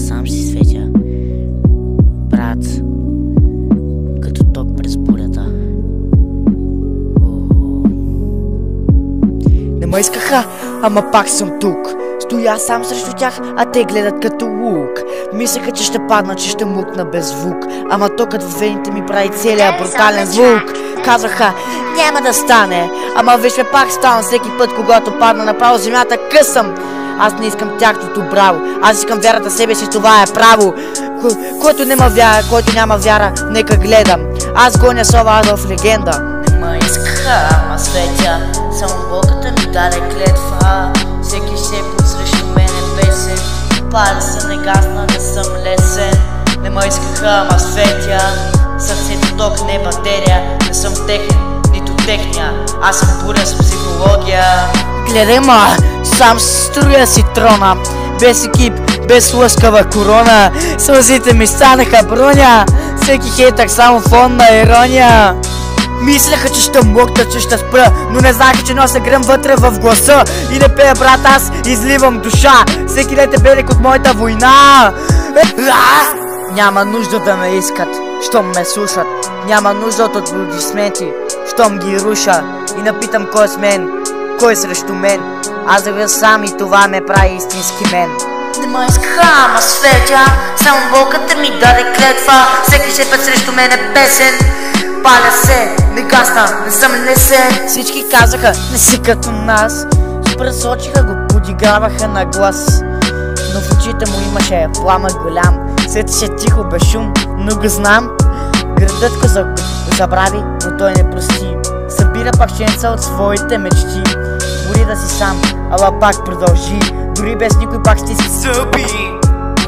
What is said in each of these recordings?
сам си светя, брат, като ток през бурята. Не ме искаха, ама пак съм тук. Стоя сам срещу тях, а те гледат като лук. Мислеха, че ще падна, че ще мукна без звук. Ама токът в вените ми прави целия брутален звук. Казаха, няма да стане. Ама виж ме, пак ставам всеки път, когато падна направо земята късам. Аз не искам тяхното браво. Аз искам вярата в себе си, това е право. Който няма вяра, нека гледам. Аз гоня сова Адолф легенда. Не ме искаха, ама светя, само Богата ми даде клетва. Всеки шепот срещу мен е песен. Паля се, не гасна, не съм лесен. Не ме искаха, ама светя, сърцето ток, не батерия. Не съм техен, нито техния. Аз съм буря с психология. Гледай ма, сам строя си трона. Без екип, без лъскава корона. Сълзите ми станаха броня. Всеки хейтър само фон на ирония. Мислеха, че ще мокта, че ще спра, но не знаеха, че нося гръм вътре в гласа. И не пея, брат, аз изливам душа. Всеки ден е белек от моята война. Няма нужда да ме искат, щом ме слушат. Няма нужда от аплодисменти, щом ги руша. И напитам кой е с мен, кой е срещу мен. Аз да сам и това ме прави истински мен. Не ме искаха, ама светя, само Богата ми даде клетва. Всеки шепот срещу мен е песен. Паля се, не гасна, не съм лесен. Всички казаха, не си като нас. Пресочиха го, подиграваха на глас. Но в очите му имаше пламък голям. Светеше тихо, без шум, но го знам. Градът го забрави, но той не прости. Събира пакченца от своите мечти. Бори да си сам, ала пак продължи. Дори без никой пак стиски зъби.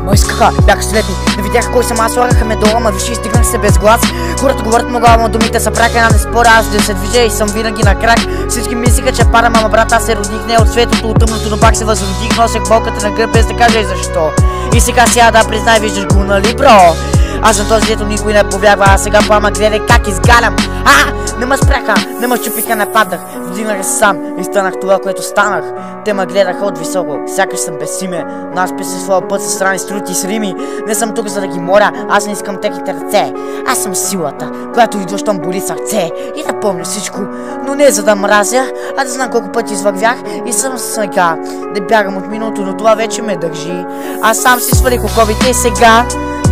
Ме искаха, бяха светни, не видяха кой съм аз, слагаха ме долу, ама виж и стигнах се без глас. Хората говорят много, ама думите са прак, една не спора, аз да се движа и съм винаги на крак. Всички мислиха, че падам, ама брат, аз се родих не от светлото, от тъмното, но пак се възродих. Носех болката на гръб, без да кажа и защо. И сега да признай, виждаш го, нали бро? Аз съм този, дето никой не повярва, а сега плама гледай как изгалям. Не ме спряха, не ме чупиха, не паднах. Вдигнах се сам и станах това, което станах. Те ме гледаха от високо, сякаш съм без име. Но аз през своя път със страни с труд и с рими. Не съм тук за да ги моря, аз не искам техните ръце. Аз съм силата, която идва, щом боли сърце. И да помня всичко, но не за да мразя, а да знам колко пъти извървях и съм сега. Не бягам от миналото, но това вече ме държи. Аз сам си свалих оковите и сега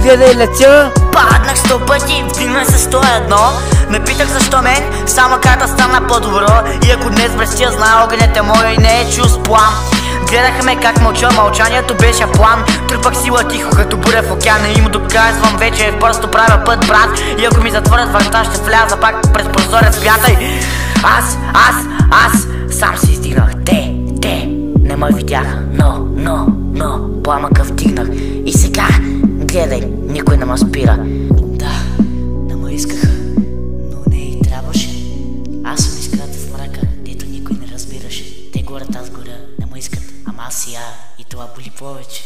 гледай летя. Паднах 100 пъти, вдигнах се 101. Ме питах защо мен, само карта стана по-добро. И ако днес брестия, знае огънят е моя и не е чуст план. Гледаха ме как мълча, мълчанието беше план. Трупах сила тихо, като буря в океана. И му доказвам вече, просто правя път, брат. И ако ми затворят врата, ще вляза пак през прозорец, смятай. Аз сам се издигнах. Те не ме видяха, но пламъка вдигнах. И сега гледай, никой не ме спира. Да, не ме искаха, но не и трябваше. Аз съм искат в мрака, дето никой не разбираше. Те горят, аз горя, не ме искат, ама аз и това боли повече.